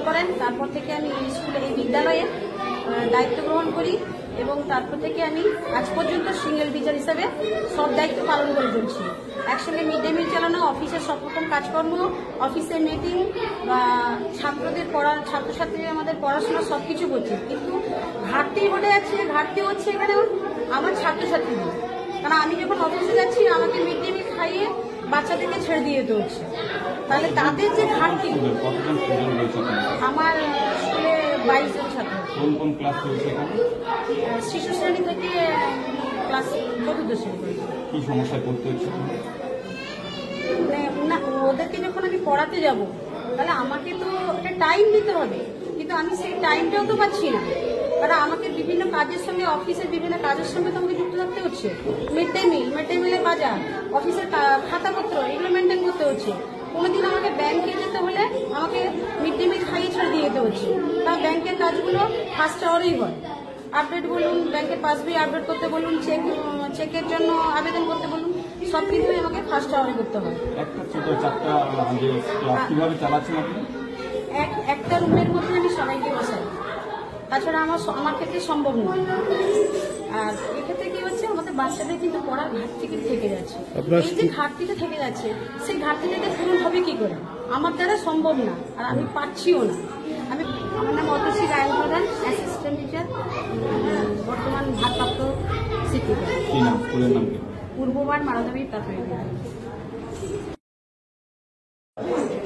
করেন। তারপর থেকে আমি এই স্কুলে, এই বিদ্যালয়ে দায়িত্ব গ্রহণ করি এবং তারপর থেকে আমি আজ পর্যন্ত সিঙ্গেল টিচার হিসাবে সব দায়িত্ব পালন করে চলছি। একসঙ্গে মিড ডে মিল চালানো, অফিসের সব রকম কাজকর্ম, অফিসের মিটিং বা ছাত্রদের ছাত্রছাত্রীদের আমাদের পড়াশোনা সব কিছু করছি। কিন্তু ঘাটতি ঘটে যাচ্ছে, ঘাটতি হচ্ছে এখানে আমার ছাত্রছাত্রীদের। কারণ আমি যখন অফিসে যাচ্ছি আমাকে মিড ডে মিল খাইয়ে বাচ্চাদেরকে ছেড়ে দিয়ে যেতে হচ্ছে। তাহলে তাদের যে ঘাটতি, আমার স্কুলে 22 জন ছাত্র। কোন কোন ক্লাস চলছে এখানে? শিশু শ্রেণী থেকে ক্লাস 4th শ্রেণী। কি সমস্যায় পড়তে হচ্ছে? না, ওদেরকে যখন আমি পড়াতে যাব তাহলে আমাকে তো একটা টাইম দিতে হবে, কিন্তু আমি সেই টাইমটাও তো পাচ্ছি না। কারণ আমাকে বিভিন্ন কাজের সঙ্গে, অফিসের বিভিন্ন কাজের সঙ্গে তো আমাকে যুক্ত থাকতে হচ্ছে। মিড ডে মিলের বাজার, অফিসের খাতাপত্র, এগুলো মেনটেন করতে হচ্ছে। কোনোদিন আমাকে ব্যাংকে যেতে হলে আমাকে মিড ডে মিল খাইয়ে ছেড়ে দিয়ে যেতে হচ্ছে। কারণ ব্যাংকের কাজগুলো ফার্স্ট আওয়ারেই হয়। আপডেট বলুন, ব্যাংকের পাসবই আপডেট করতে বলুন, চেকের জন্য আবেদন করতে বলুন, সব কিছুই আমাকে ফার্স্ট আওয়ারে করতে হয়। একটা রুমের মধ্যে আমি সবাইকে বসাই, তাছাড়া আমার ক্ষেত্রে সম্ভব নয়। আর এক্ষেত্রে কি হচ্ছে, আমাদের বাচ্চাদের কিন্তু পড়ার ঘাটতি থেকে যাচ্ছে। এই যে ঘাটতিটা থেকে যাচ্ছে, সেই ঘাটতিটাকে পূরণ হবে কি করে? আমার দ্বারা সম্ভব না, আর আমি পাচ্ছিও না। আমার নাম অতসী রায় প্রধান, অ্যাসিস্ট্যান্ট টিচার, বর্তমান ভারপ্রাপ্ত শিক্ষিকা, পূর্ববার মারাদাবি প্রাথমিক বিদ্যালয়।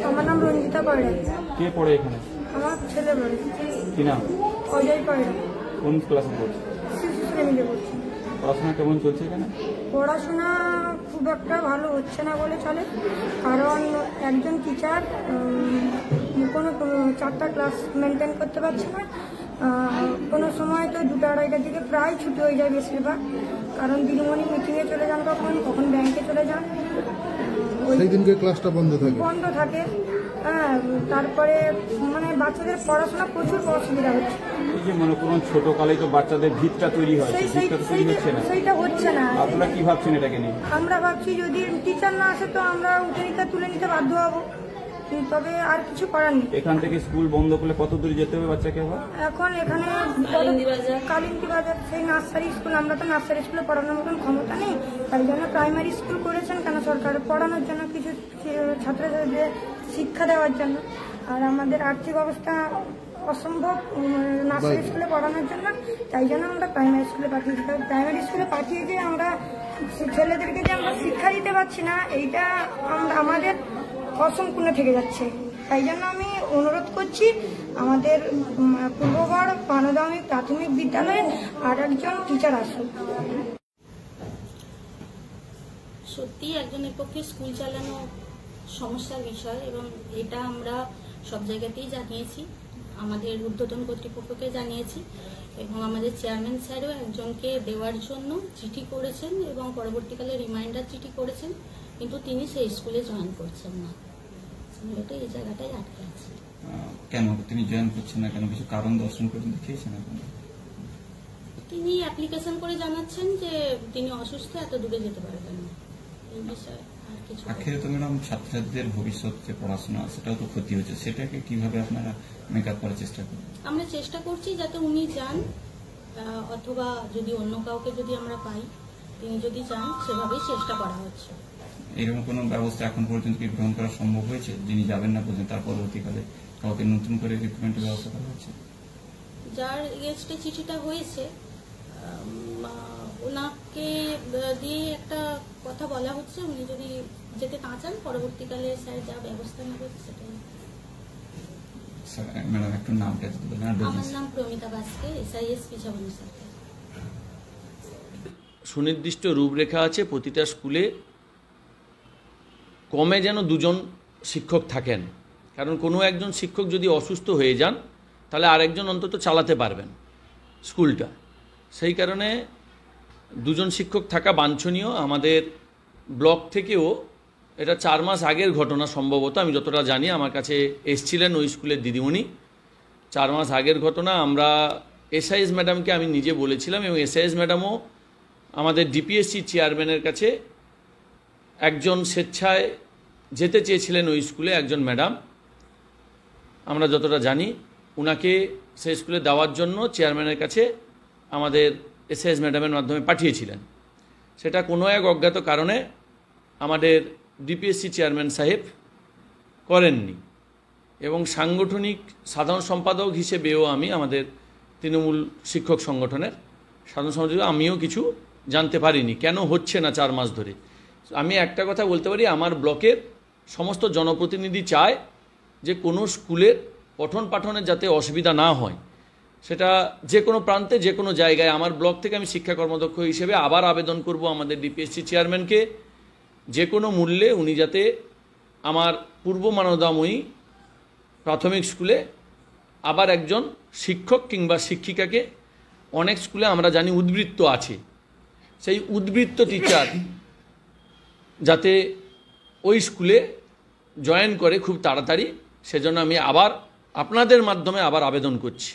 আমার নাম রঞ্জিতা পায়রা। কে পড়ে এখানে? আমার ছেলে পড়ে। কি নাম? অজয় পায়রা। কোন ক্লাসে পড়ছে? শিশু শ্রেণীতে পড়ছে। পড়াশোনা কেমন চলছে এখানে? পড়াশোনা খুব একটা ভালো হচ্ছে না বলে চলে, কারণ একজন টিচার কোনো 4টা ক্লাস মেনটেন করতে পারছে না। কোনো সময় তো 2টা 2:30টার দিকে প্রায় ছুটি হয়ে যায় বেশিরভাগ, কারণ দিদিমণি মিটিংয়ে চলে যান, কখন ব্যাংকে চলে যান, সেই দিনকে ক্লাসটা বন্ধ থাকে। হ্যাঁ, তারপরে মানে বাচ্চাদের পড়াশোনা প্রচুর অসুবিধা হচ্ছে। এই যে মনে করুন ছোটকালেই তো বাচ্চাদের ভিতটা তৈরি হয়, সেইটা হচ্ছে না। আপনারা কি ভাবছেন এটাকে নিয়ে? আমরা ভাবছি যদি টিচার না আসে তো আমরা উঠে তুলে নিতে বাধ্য হব, তবে আর কিছু করার নেই। এখান থেকে স্কুল বন্ধ করলে কত দূরে যেতে হবে বাচ্চাকে? এখন এখানে কালিন্দী বাজার, সেই নার্সারি স্কুল। আমরা তো নার্সারি স্কুলে পড়ানোর মতন ক্ষমতা নেই, তাই জন্য প্রাইমারি স্কুল করেছেন কেন সরকার, পড়ানোর জন্য, কিছু ছাত্রছাত্রীদের শিক্ষা দেওয়ার জন্য। আর আমাদের আর্থিক অবস্থা অসম্ভব নার্সারি স্কুলে পড়ানোর জন্য, তাই জন্য আমরা প্রাইমারি স্কুলে পাঠিয়েছি। প্রাইমারি স্কুলে পাঠিয়ে যে আমরা ছেলেদেরকে যে আমরা শিক্ষা দিতে পারছি না, এইটা আমাদের অসম্পূর্ণ থেকে যাচ্ছে। তাই জন্য আমি অনুরোধ করছি আমাদের পূর্ববার পানদামি প্রাথমিক বিদ্যালয়ে আর একজন টিচার আসুন। সত্যি একজনের পক্ষে স্কুল চালানো সমস্যার বিষয়, এবং এটা আমরা সব জায়গাতেই জানিয়েছি, আমাদের ঊর্ধ্বতন কর্তৃপক্ষকে জানিয়েছি, এবং আমাদের চেয়ারম্যান স্যারও একজনকে দেওয়ার জন্য চিঠি করেছেন এবং পরবর্তীকালে রিমাইন্ডার চিঠি করেছেন, কিন্তু তিনি সেই স্কুলে জয়েন করছেন না। এটা এই জায়গাটাই আটকে আছে। কেন তিনি জয়েন করছেন না? কেন কিছু কারণ দর্শন করে দেখিয়েছেন? তিনি অ্যাপ্লিকেশন করে জানাচ্ছেন যে তিনি অসুস্থ, এত দূরে যেতে পারবেন না। এই বিষয়ে আর কিছু আখেরে তো ম্যাডাম ছাত্রছাত্রীদের ভবিষ্যৎ যে পড়াশোনা, সেটাও তো ক্ষতি হচ্ছে, সেটাকে কিভাবে আপনারা মেকআপ করার চেষ্টা করেন? আমরা চেষ্টা করছি যাতে উনি যান, অথবা যদি অন্য কাউকে যদি আমরা পাই, তিনি যদি যান, সেভাবেই চেষ্টা করা হচ্ছে। এরকম কোনো ব্যবস্থা এখন পর্যন্ত কি গ্রহণ করা সম্ভব হয়েছে? যিনি যাবেন না পর্যন্ত, তার পরবর্তীকালে কাউকে নতুন করে রিক্রুটমেন্টের ব্যবস্থা করা হচ্ছে? যার এগেইনস্টে চিঠিটা হয়েছে ওনাকে দিয়ে একটা কথা বলা হচ্ছে, উনি যদি যেতে না চান পরবর্তীকালে স্যার যা ব্যবস্থা নেবে সেটাই। ম্যাডাম একটু নামটা যদি বলেন। আমার নাম প্রমিতা বাস্কে, SIS পিছাবনি স্যার। সুনির্দিষ্ট রূপরেখা আছে, প্রতিটা স্কুলে কমে যেন 2জন শিক্ষক থাকেন, কারণ কোনো একজন শিক্ষক যদি অসুস্থ হয়ে যান তাহলে আরেকজন অন্তত চালাতে পারবেন স্কুলটা। সেই কারণে 2জন শিক্ষক থাকা বাঞ্ছনীয়। আমাদের ব্লক থেকেও এটা 4 মাস আগের ঘটনা সম্ভবত, আমি যতটা জানি, আমার কাছে এসছিলেন ওই স্কুলের দিদিমণি। 4 মাস আগের ঘটনা। আমরা SIS ম্যাডামকে আমি নিজে বলেছিলাম, এবং SIS ম্যাডামও আমাদের DPSC চেয়ারম্যানের কাছে একজন স্বেচ্ছায় যেতে চেয়েছিলেন ওই স্কুলে, একজন ম্যাডাম। আমরা যতটা জানি উনাকে সেই স্কুলে দেওয়ার জন্য চেয়ারম্যানের কাছে আমাদের এসএস ম্যাডামের মাধ্যমে পাঠিয়েছিলেন। সেটা কোনো এক অজ্ঞাত কারণে আমাদের ডিপিএসসি চেয়ারম্যান সাহেব করেননি, এবং সাংগঠনিক সাধারণ সম্পাদক হিসেবেও আমি আমাদের তৃণমূল শিক্ষক সংগঠনের সাধারণ সম্পাদক আমিও কিছু জানতে পারিনি কেন হচ্ছে না 4 মাস ধরে। আমি একটা কথা বলতে পারি, আমার ব্লকের সমস্ত জনপ্রতিনিধি চায় যে কোনো স্কুলের পঠন পাঠনের যাতে অসুবিধা না হয়, সেটা যে কোনো প্রান্তে যে কোনো জায়গায়। আমার ব্লক থেকে আমি শিক্ষা কর্মদক্ষ হিসেবে আবার আবেদন করব আমাদের ডিপিএসসি চেয়ারম্যানকে, যে কোনো মূল্যে উনি যাতে আমার পূর্ব মানদাময়ী প্রাথমিক স্কুলে আবার একজন শিক্ষক কিংবা শিক্ষিকাকে, অনেক স্কুলে আমরা জানি উদ্বৃত্ত আছে, সেই উদ্বৃত্ত টিচার যাতে ওই স্কুলে জয়েন করে খুব তাড়াতাড়ি, সেজন্য আমি আবার আপনাদের মাধ্যমে আবার আবেদন করছি।